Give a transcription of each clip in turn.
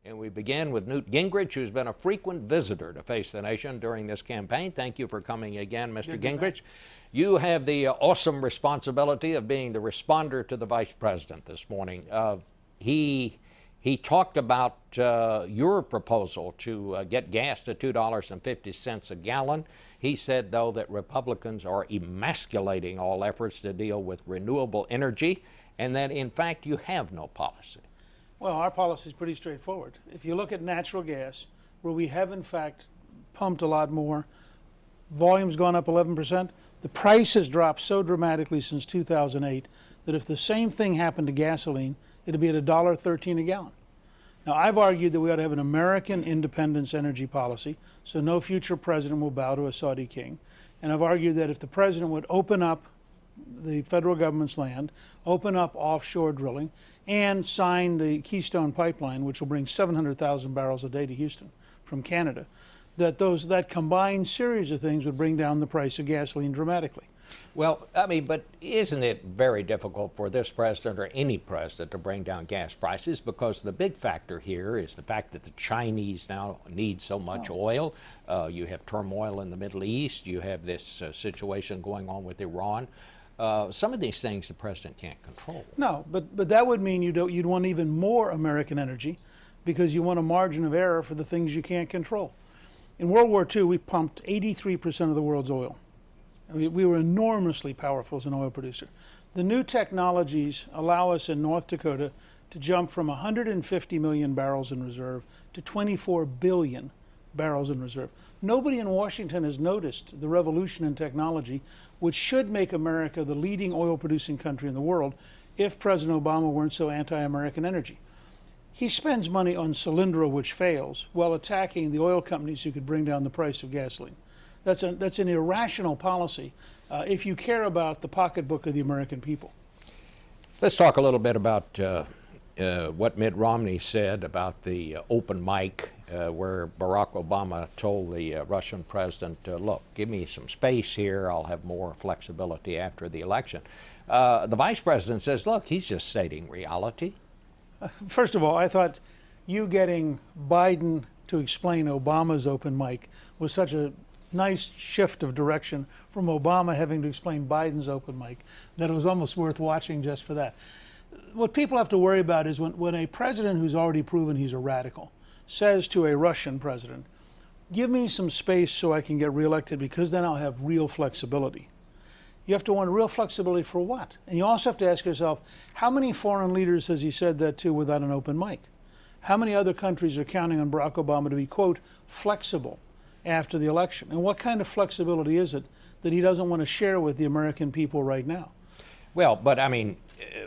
And we begin with Newt Gingrich, who's been a frequent visitor to Face the Nation during this campaign. Thank you for coming again, Mr. Gingrich. You have the awesome responsibility of being the responder to the Vice President this morning. He talked about your proposal to get gas to $2.50 a gallon. He said, though, that Republicans are emasculating all efforts to deal with renewable energy, and that, in fact, you have no policy. Well, our policy is pretty straightforward. If you look at natural gas, where we have, in fact, pumped a lot more, volume's gone up 11%, the price has dropped so dramatically since 2008 that if the same thing happened to gasoline, it'd be at $1.13 a gallon. Now, I've argued that we ought to have an American independence energy policy, so no future president will bow to a Saudi king. And I've argued that if the president would open up the federal government's land, open up offshore drilling, and sign the Keystone Pipeline, which will bring 700,000 barrels a day to Houston from Canada, that combined series of things would bring down the price of gasoline dramatically. Well, I mean, but isn't it very difficult for this president or any president to bring down gas prices? Because the big factor here is the fact that the Chinese now need so much oil. You have turmoil in the Middle East. You have this situation going on with Iran. Some of these things the president can't control. No, but that would mean you'd want even more American energy because you want a margin of error for the things you can't control. In World War II, we pumped 83% of the world's oil. We were enormously powerful as an oil producer. The new technologies allow us in North Dakota to jump from 150 million barrels in reserve to 24 billion barrels in reserve. Nobody in Washington has noticed the revolution in technology, which should make America the leading oil-producing country in the world if President Obama weren't so anti-American energy. He spends money on Solyndra, which fails, while attacking the oil companies who could bring down the price of gasoline. That's an irrational policy if you care about the pocketbook of the American people. Let's talk a little bit about what Mitt Romney said about the open mic where Barack Obama told the Russian president, look, give me some space here, I'll have more flexibility after the election. The vice president says, look, he's just stating reality. First of all, I thought you getting Biden to explain Obama's open mic was such a nice shift of direction from Obama having to explain Biden's open mic that it was almost worth watching just for that. What people have to worry about is when a president who's already proven he's a radical says to a Russian president, give me some space so I can get reelected because then I'll have real flexibility. You have to want real flexibility for what? And you also have to ask yourself, how many foreign leaders has he said that to without an open mic? How many other countries are counting on Barack Obama to be, quote, flexible after the election? And what kind of flexibility is it that he doesn't want to share with the American people right now? Well, but I mean,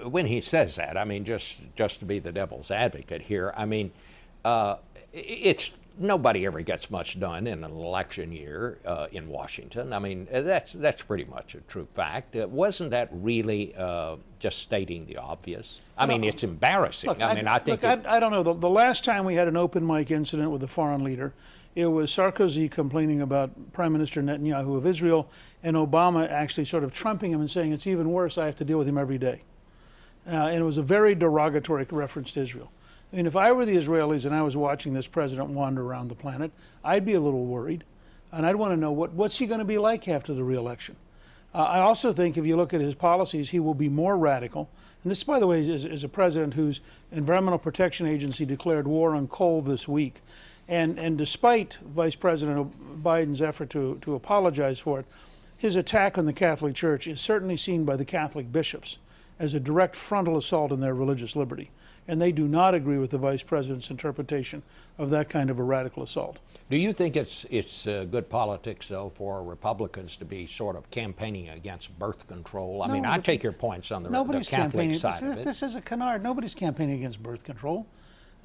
when he says that, I mean, just to be the devil's advocate here, I mean, nobody ever gets much done in an election year in Washington. I mean, that's pretty much a true fact. Wasn't that really just stating the obvious? I mean, it's embarrassing. Look, I don't know. The last time we had an open mic incident with a foreign leader, it was Sarkozy complaining about Prime Minister Netanyahu of Israel, and Obama actually sort of trumping him and saying, it's even worse, I have to deal with him every day. And it was a very derogatory reference to Israel. I mean, if I were the Israelis and I was watching this president wander around the planet, I'd be a little worried. And I'd want to know what's he going to be like after the re-election. I also think if you look at his policies, he will be more radical. And this, by the way, is a president whose Environmental Protection Agency declared war on coal this week. And despite Vice President Biden's effort to apologize for it, his attack on the Catholic Church is certainly seen by the Catholic bishops as a direct frontal assault on their religious liberty. And they do not agree with the Vice President's interpretation of that kind of a radical assault. Do you think it's good politics, though, for Republicans to be sort of campaigning against birth control? I mean, I take your points on the Catholic side of it. This is a canard. Nobody's campaigning against birth control.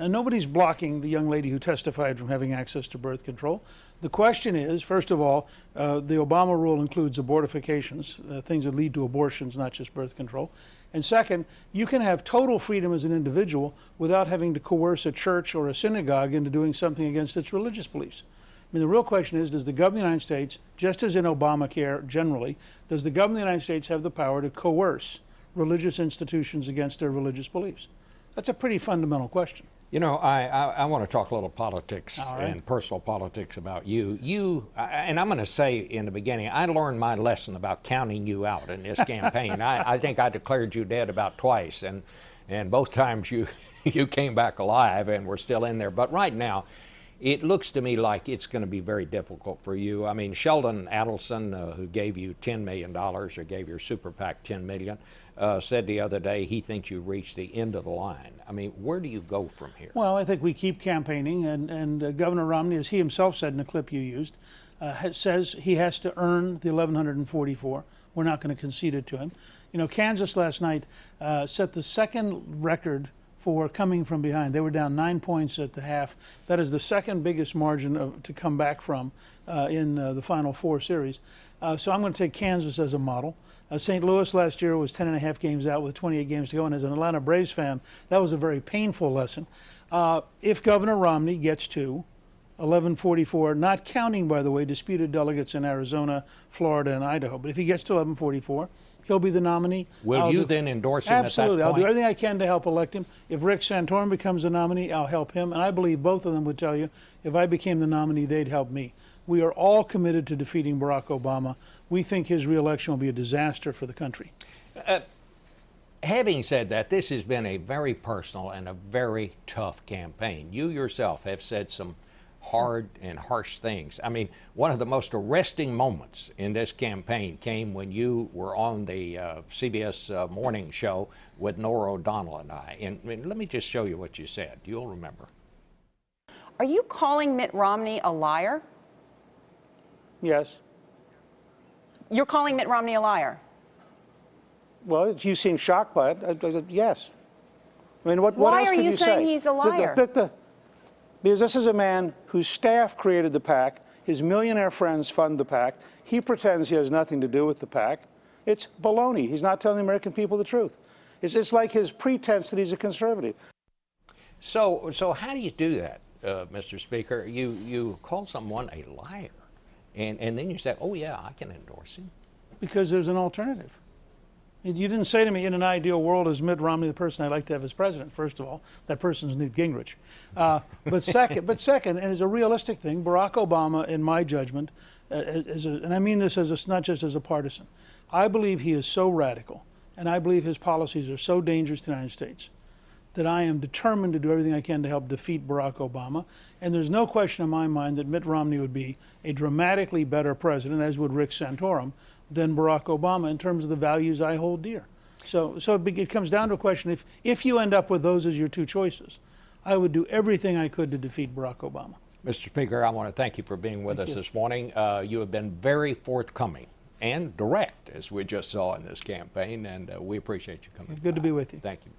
And nobody's blocking the young lady who testified from having access to birth control. The question is, first of all, the Obama rule includes abortifications, things that lead to abortions, not just birth control. And second, you can have total freedom as an individual without having to coerce a church or a synagogue into doing something against its religious beliefs. I mean, the real question is, does the government of the United States, just as in Obamacare generally, does the government of the United States have the power to coerce religious institutions against their religious beliefs? That's a pretty fundamental question. You know, I want to talk a little politics All right. and personal politics about you. And I'm going to say in the beginning, I learned my lesson about counting you out in this campaign. I think I declared you dead about twice, and both times you you came back alive and were still in there. But right now, it looks to me like it's going to be very difficult for you. I mean, Sheldon Adelson, who gave you $10 million or gave your super PAC $10 million, said the other day he thinks you've reached the end of the line. I mean, where do you go from here? Well, I think we keep campaigning, and Governor Romney, as he himself said in the clip you used, says he has to earn the 1,144. We're not going to concede it to him. You know, Kansas last night set the second record for coming from behind. They were down 9 points at the half. That is the second biggest margin to come back from in the Final Four series. So I'm going to take Kansas as a model. St. Louis last year was 10.5 games out with 28 games to go, and as an Atlanta Braves fan, that was a very painful lesson. If Governor Romney gets to 1144, not counting, by the way, disputed delegates in Arizona, Florida, and Idaho, but if he gets to 1144, he'll be the nominee. Will you then endorse him Absolutely. at that I'll point? do everything I can to help elect him. If Rick Santorum becomes the nominee, I'll help him. And I believe both of them would tell you, if I became the nominee, they'd help me. We are all committed to defeating Barack Obama. We think his reelection will be a disaster for the country. Having said that, this has been a very personal and a very tough campaign. You yourself have said some hard and harsh things. I mean, one of the most arresting moments in this campaign came when you were on the CBS morning show with Norah O'Donnell and I. And let me just show you what you said. You'll remember. Are you calling Mitt Romney a liar? Yes. You're calling Mitt Romney a liar? Well, you seem shocked by it. Yes. I mean, what Why else are could you you say? saying he's a liar? Because this is a man whose staff created the PAC. His millionaire friends fund the PAC. He pretends he has nothing to do with the PAC. It's baloney. He's not telling the American people the truth. It's like his pretense that he's a conservative. So how do you do that, Mr. Speaker? You call someone a liar, and then you say, oh, yeah, I can endorse him. Because there's an alternative. You didn't say to me, in an ideal world, is Mitt Romney the person I'd like to have as president? First of all, that person's Newt Gingrich. But second, and as a realistic thing, Barack Obama, in my judgment, and I mean this not just as a partisan, I believe he is so radical, and I believe his policies are so dangerous to the United States, that I am determined to do everything I can to help defeat Barack Obama. And there's no question in my mind that Mitt Romney would be a dramatically better president, as would Rick Santorum, than Barack Obama in terms of the values I hold dear. So it comes down to a question, if you end up with those as your two choices, I would do everything I could to defeat Barack Obama. Mr. Speaker, I want to thank you for being with us this morning. You have been very forthcoming and direct, as we just saw in this campaign, and we appreciate you coming Good to by. be with you. Thank you.